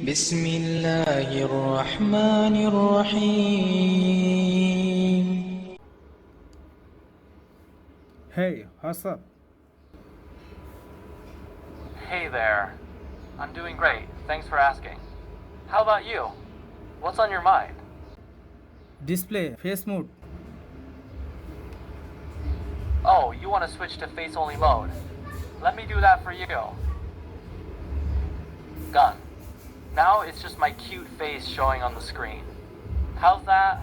بسم الله الرحمن الرحيم. Hey, what's up? Hey there. I'm doing great. Thanks for asking. How about you? What's on your mind? Display, face mode. Oh, you want to switch to face-only mode. Let me do that for you. Done. Now it's just my cute face showing on the screen. How's that?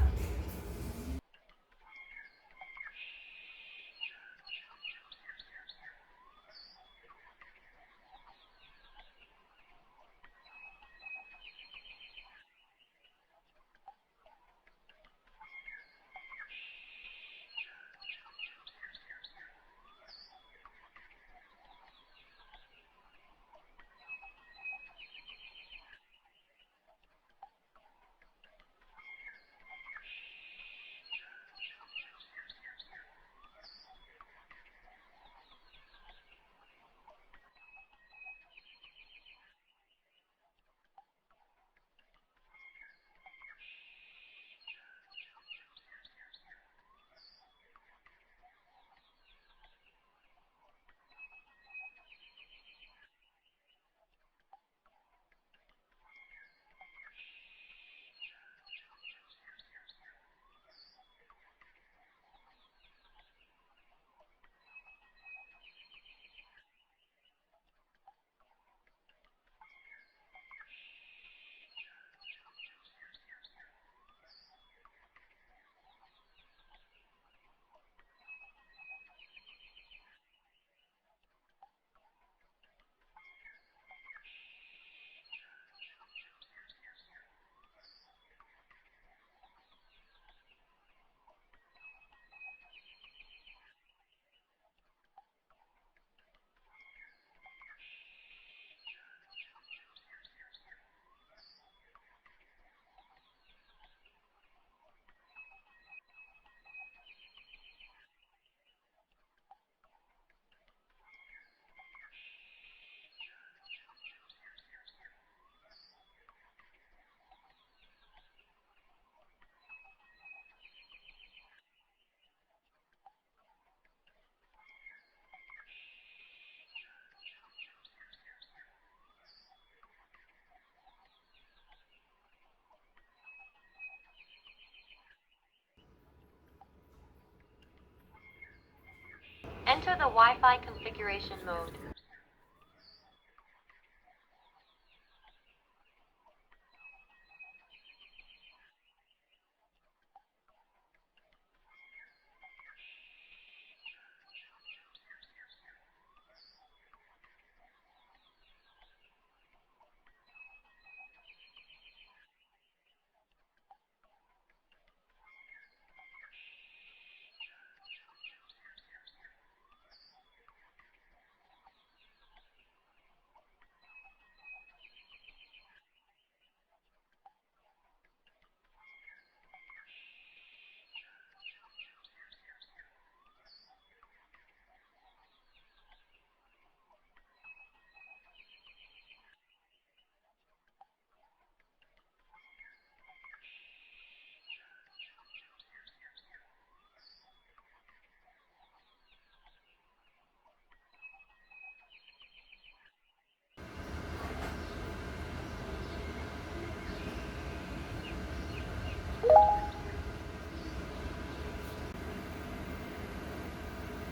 Enter the Wi-Fi configuration mode.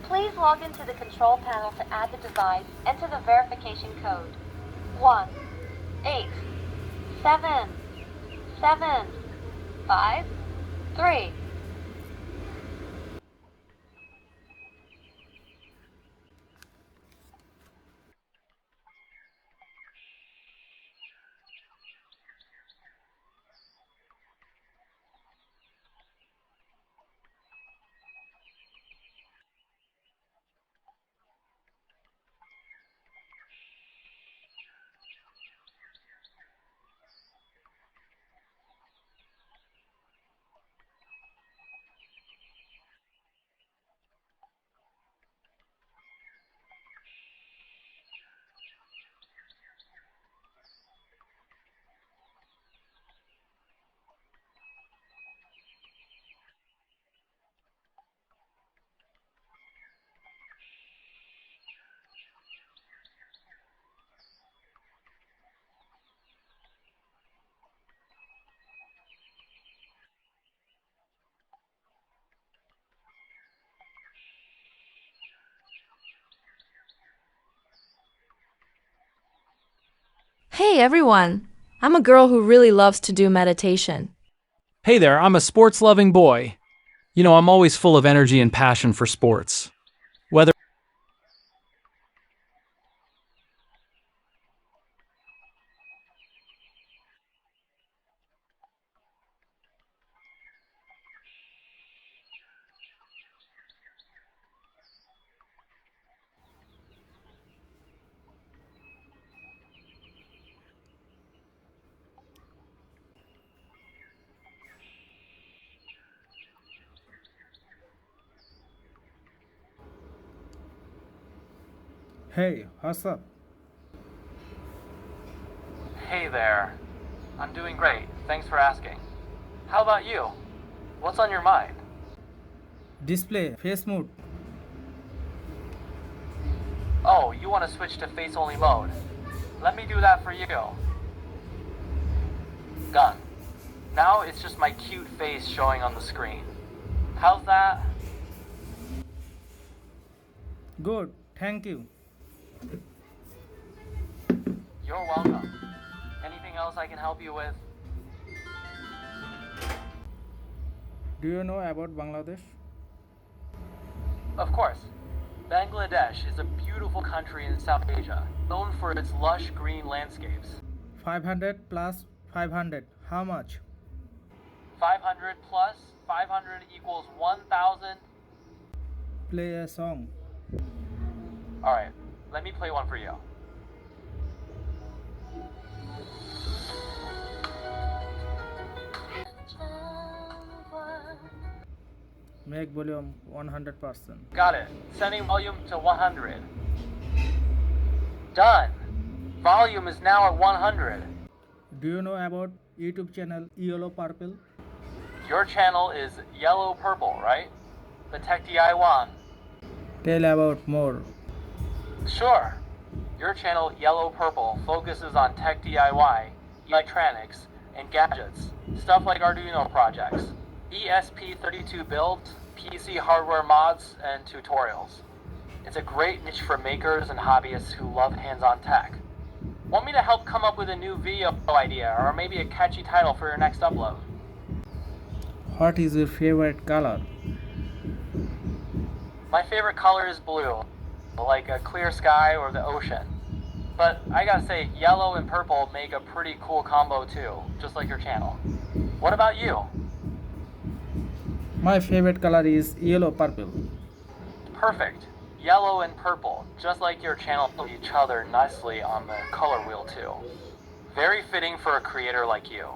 Please log into the control panel to add the device. Enter the verification code. 1, 8, 7, 7, 5, 3. Hey everyone! I'm a girl who really loves to do meditation. Hey there, I'm a sports-loving boy. You know, I'm always full of energy and passion for sports. Whether Hey, what's up? Hey there. I'm doing great. Thanks for asking. How about you? What's on your mind? Display face mode. Oh, you want to switch to face-only mode. Let me do that for you. Done. Now it's just my cute face showing on the screen. How's that? Good, thank you. You're welcome. Anything else I can help you with? Do you know about Bangladesh? Of course. Bangladesh is a beautiful country in South Asia, known for its lush green landscapes. 500 plus 500. How much? 500 plus 500 equals 1,000. Play a song. Alright, let me play one for you. Make volume 100%. Got it. Setting volume to 100. Done. Volume is now at 100. Do you know about YouTube channel yellowpurple? Your channel is yellowpurple, right? The Tech DIY. Tell about more. Sure. Your channel yellowpurple focuses on tech DIY, electronics, and gadgets. Stuff like Arduino projects, ESP32 builds, PC hardware mods, and tutorials. It's a great niche for makers and hobbyists who love hands-on tech. Want me to help come up with a new video idea or maybe a catchy title for your next upload? What is your favorite color? My favorite color is blue, like a clear sky or the ocean. But I gotta say, yellow and purple make a pretty cool combo too, just like your channel. What about you? My favorite color is yellow purple. Perfect. Yellow and purple, just like your channel, each other nicely on the color wheel too. Very fitting for a creator like you.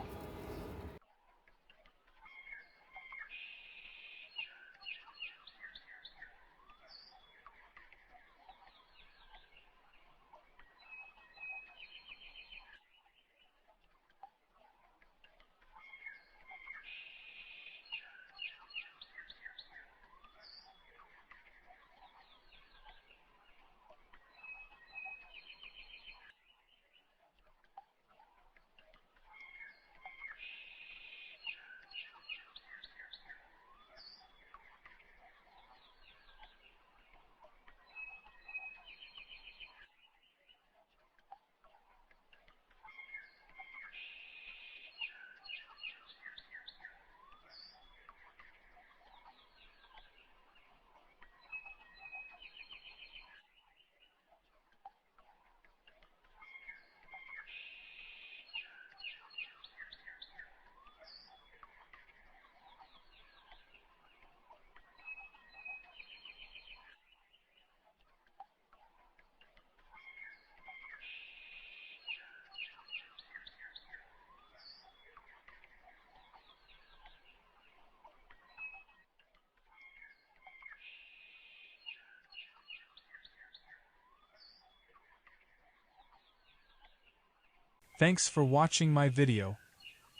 Thanks for watching my video.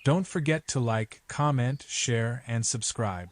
Don't forget to like, comment, share, and subscribe.